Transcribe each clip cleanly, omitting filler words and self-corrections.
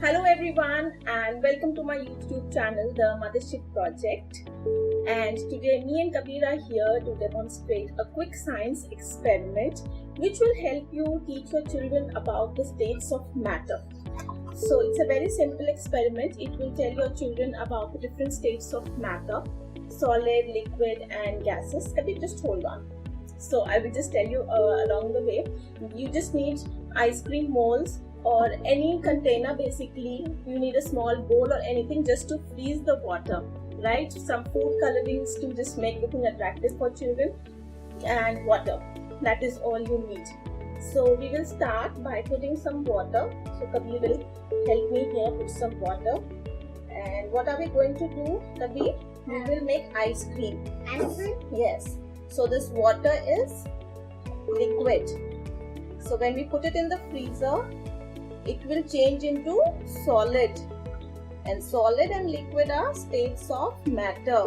Hello everyone and welcome to my YouTube channel, The Mothership Project. And today me and Kabir are here to demonstrate a quick science experiment which will help you teach your children about the states of matter. So it's a very simple experiment. It will tell your children about the different states of matter, solid, liquid and gases. Kabir, just hold on. So I will just tell you along the way. You just need ice cream molds or any container. Basically you need a small bowl or anything just to freeze the water, right? Some food colorings to just make the thing attractive for children, and water. That is all you need. So we will start by putting some water. So Kabir will help me here put some water. And what are we going to do, Kabir? We will make ice cream. Ice cream? Yes. So this water is liquid. So when we put it in the freezer, it will change into solid. And solid and liquid are states of matter.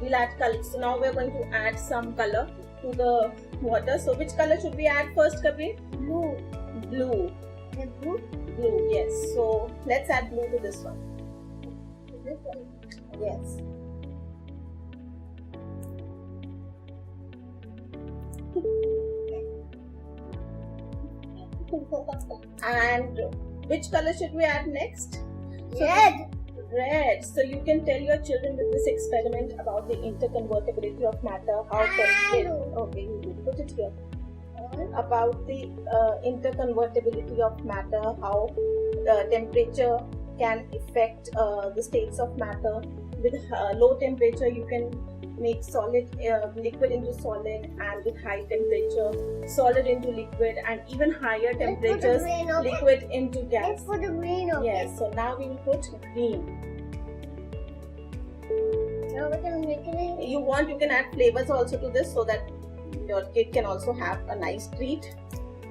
We'll add color. So now we're going to add some color to the water. So which color should we add first, Kabir? Blue. Blue. The blue? Blue, yes. So let's add blue to this one. This one. Yes. And which color should we add next? Red. Red. So you can tell your children with this experiment about the interconvertibility of matter. How okay, you put it here. About the interconvertibility of matter, how temperature can affect the states of matter. With low temperature, you can make solid liquid into solid, and with high temperature, solid into liquid, and even higher temperatures, green, okay? liquid into gas. Let's put the green, okay? Yes. So now we will put green. Now we can make it. You want, you can add flavors also to this so that your kid can also have a nice treat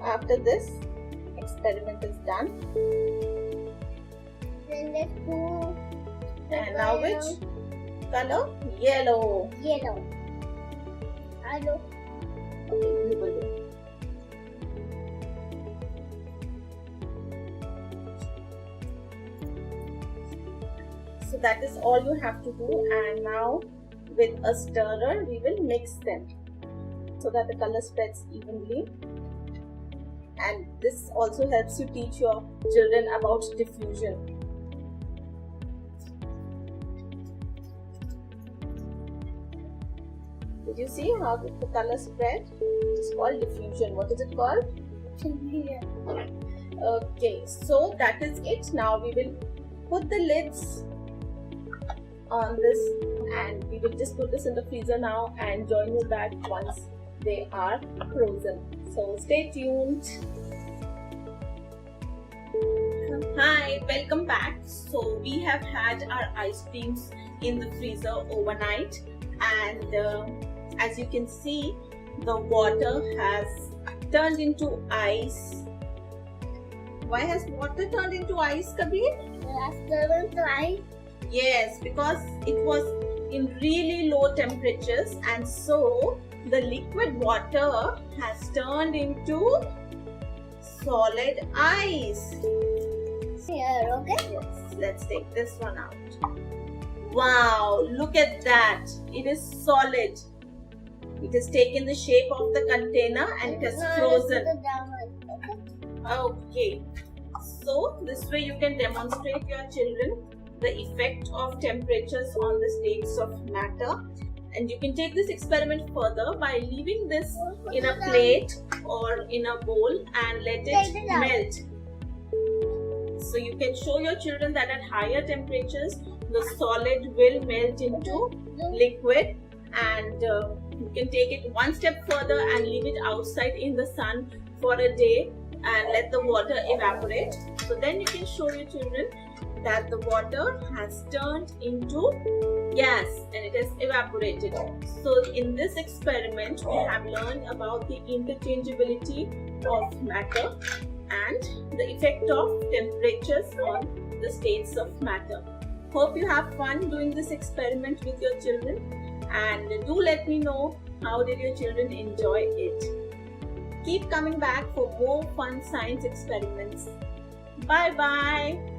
after this experiment is done. Then let's do. And now which color? Yellow. Yellow. Hello. Okay, you will do. So that is all you have to do, and now with a stirrer we will mix them so that the color spreads evenly. And this also helps you teach your children about diffusion. Did you see how the color spread? It's called diffusion. What is it called? Okay, so that is it. Now we will put the lids on this, and we will just put this in the freezer now and join you back once they are frozen. So stay tuned. Hi, welcome back. So we have had our ice creams in the freezer overnight, and as you can see, the water has turned into ice. Why has water turned into ice, Kabir? Yes, because it was in really low temperatures, and so the liquid water has turned into solid ice. Here, okay? Yes, let's take this one out. Wow, look at that. It is solid. It has taken the shape of the container and it has frozen. Okay. So this way you can demonstrate to your children the effect of temperatures on the states of matter. And you can take this experiment further by leaving this in a plate or in a bowl and let it melt. So you can show your children that at higher temperatures the solid will melt into liquid, and you can take it one step further and leave it outside in the sun for a day and let the water evaporate. So then you can show your children that the water has turned into gas and it has evaporated. So in this experiment we have learned about the interchangeability of matter and the effect of temperatures on the states of matter. Hope you have fun doing this experiment with your children, and do let me know how did your children enjoy it. Keep coming back for more fun science experiments. Bye bye.